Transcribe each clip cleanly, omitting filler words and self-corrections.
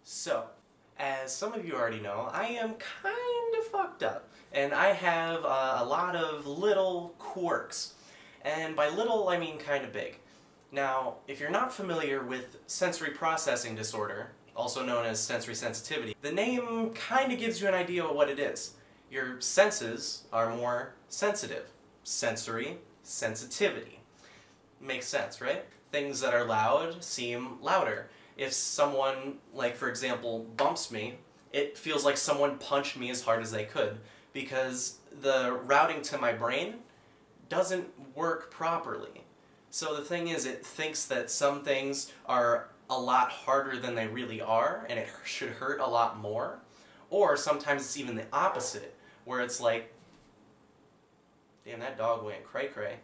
So, as some of you already know, I am kind of fucked up, and I have a lot of little quirks. And by little, I mean kind of big. Now, if you're not familiar with sensory processing disorder, also known as sensory sensitivity, the name kind of gives you an idea of what it is. Your senses are more sensitive. Sensory sensitivity. Makes sense, right? Things that are loud seem louder. If someone, like for example, bumps me, it feels like someone punched me as hard as they could, because the routing to my brain doesn't work properly. So the thing is, it thinks that some things are a lot harder than they really are, and it should hurt a lot more. Or sometimes it's even the opposite, where it's like, damn, that dog went cray-cray.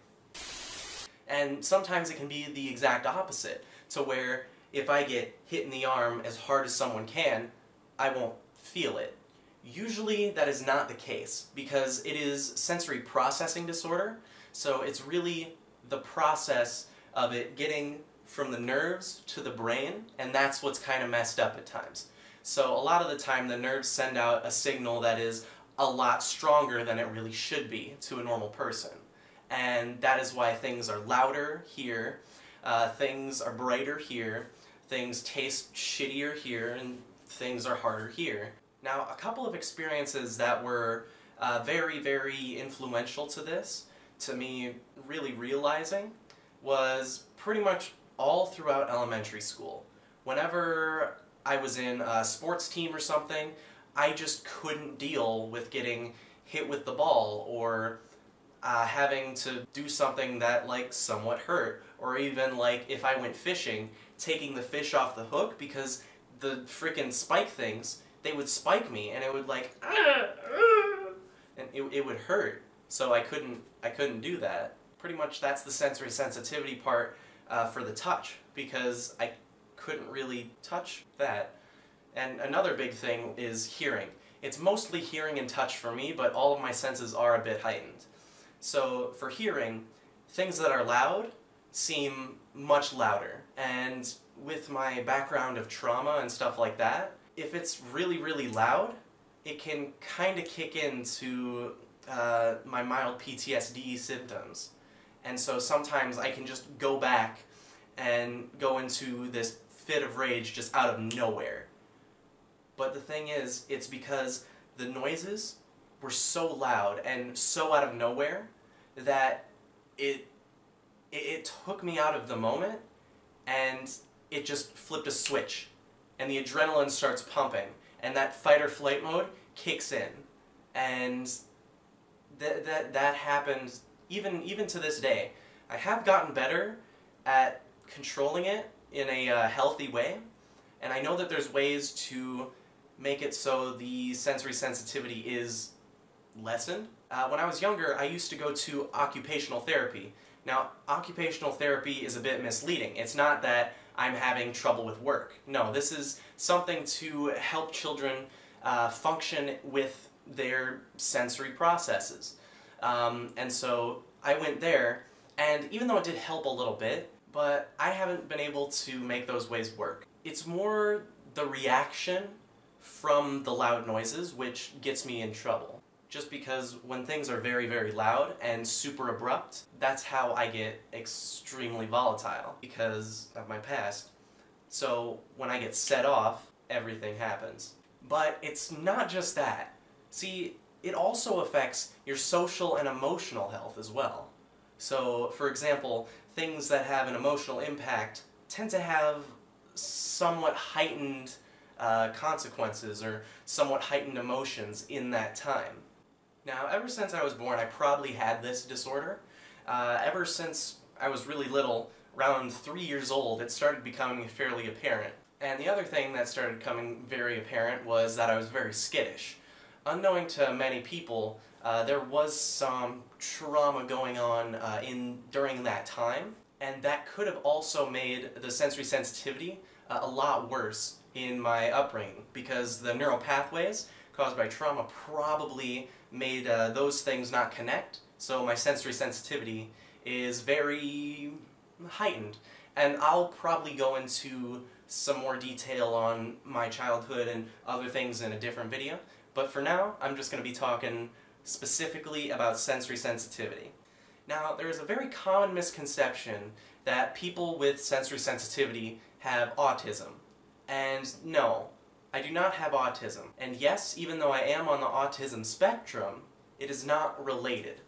And sometimes it can be the exact opposite, to where if I get hit in the arm as hard as someone can, I won't feel it. Usually that is not the case, because it is sensory processing disorder, so it's really the process of it getting from the nerves to the brain, and that's what's kind of messed up at times. So a lot of the time the nerves send out a signal that is a lot stronger than it really should be to a normal person. And that is why things are louder here, things are brighter here, things taste shittier here, and things are harder here. Now, a couple of experiences that were very, very influential to this, to me really realizing, was pretty much all throughout elementary school. Whenever I was in a sports team or something, I just couldn't deal with getting hit with the ball, or having to do something that like somewhat hurt, or even like if I went fishing, taking the fish off the hook, because the frickin' spike things, they would spike me and it would like and it would hurt. So I couldn't do that. Pretty much that's the sensory sensitivity part for the touch, because I couldn't really touch that. And another big thing is hearing. It's mostly hearing and touch for me, but all of my senses are a bit heightened. So for hearing, things that are loud seem much louder. And with my background of trauma and stuff like that, if it's really, really loud, it can kind of kick into my mild PTSD symptoms. And so sometimes I can just go back and go into this fit of rage just out of nowhere. But the thing is, it's because the noises were so loud and so out of nowhere that it took me out of the moment, and it just flipped a switch, and the adrenaline starts pumping, and that fight or flight mode kicks in. And that happened even to this day. I have gotten better at controlling it in a healthy way, and I know that there's ways to make it so the sensory sensitivity is lessened. When I was younger, I used to go to occupational therapy. Now, occupational therapy is a bit misleading. It's not that I'm having trouble with work. No, this is something to help children function with their sensory processes. And so I went there, and even though it did help a little bit, but I haven't been able to make those ways work. It's more the reaction from the loud noises which gets me in trouble. Just because when things are very, very loud and super abrupt, that's how I get extremely volatile because of my past. So when I get set off, everything happens. But it's not just that. See, it also affects your social and emotional health as well. So, for example, things that have an emotional impact tend to have somewhat heightened consequences or somewhat heightened emotions in that time. Now, ever since I was born, I probably had this disorder. Ever since I was really little, around 3 years old, it started becoming fairly apparent. And the other thing that started becoming very apparent was that I was very skittish. Unknowing to many people, there was some trauma going on during that time, and that could have also made the sensory sensitivity a lot worse in my upbringing, because the neural pathways caused by trauma probably made those things not connect, so my sensory sensitivity is very heightened. And I'll probably go into some more detail on my childhood and other things in a different video, but for now, I'm just going to be talking specifically about sensory sensitivity. Now, there is a very common misconception that people with sensory sensitivity have autism. And no, I do not have autism. And yes, even though I am on the autism spectrum, it is not related.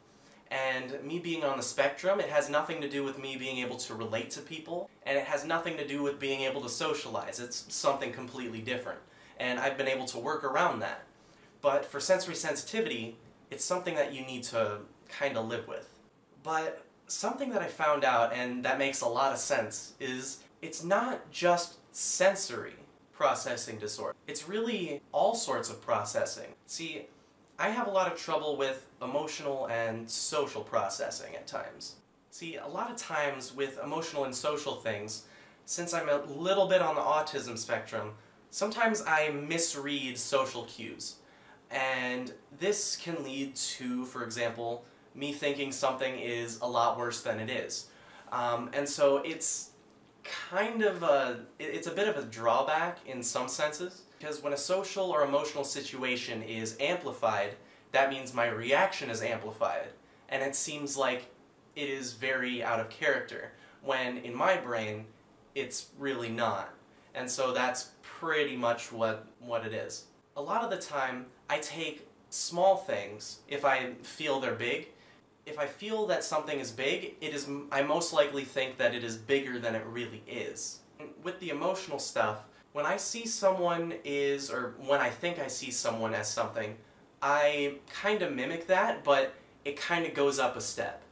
And me being on the spectrum, it has nothing to do with me being able to relate to people, and it has nothing to do with being able to socialize. It's something completely different. And I've been able to work around that. But for sensory sensitivity, it's something that you need to kind of live with. But something that I found out, and that makes a lot of sense, is it's not just sensory processing disorder. It's really all sorts of processing. See, I have a lot of trouble with emotional and social processing at times. See, a lot of times with emotional and social things, since I'm a little bit on the autism spectrum, sometimes I misread social cues. And this can lead to, for example, me thinking something is a lot worse than it is. And so it's kind of it's a bit of a drawback in some senses, because when a social or emotional situation is amplified, that means my reaction is amplified, and it seems like it is very out of character, when in my brain, it's really not. And so that's pretty much what it is. A lot of the time, I take small things if I feel they're big. If I feel that something is big, I most likely think that it is bigger than it really is. With the emotional stuff, when I see someone or when I think I see someone as something, I kind of mimic that, but it kind of goes up a step.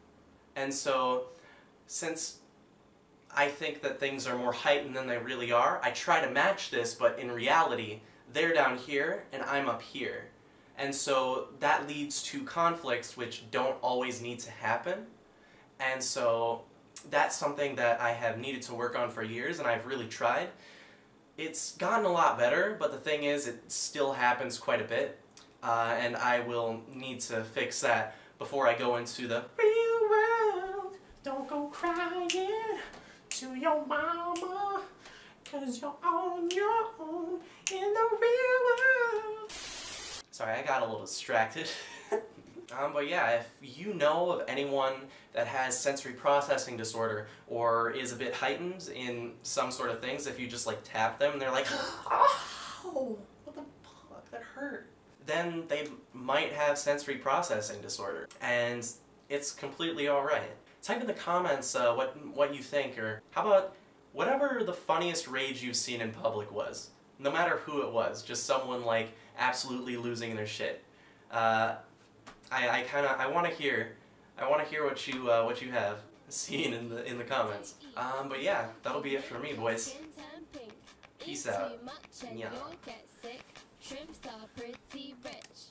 And so, since I think that things are more heightened than they really are, I try to match this, but in reality, they're down here and I'm up here. And so that leads to conflicts which don't always need to happen. And so that's something that I have needed to work on for years, and I've really tried. It's gotten a lot better, but the thing is, it still happens quite a bit. And I will need to fix that before I go into the real world. Don't go crying to your mama, 'cause you're on your own in the real world. Sorry, I got a little distracted. But yeah, if you know of anyone that has sensory processing disorder or is a bit heightened in some sort of things, if you just like tap them and they're like, oh, what the fuck, that hurt, then they might have sensory processing disorder, and it's completely alright. Type in the comments what you think, or how about whatever the funniest rage you've seen in public was. No matter who it was, just someone like absolutely losing their shit. I want to hear what you have seen in the comments. But yeah, that'll be it for me, boys. Peace out. Yeah. Shrimps are pretty rich.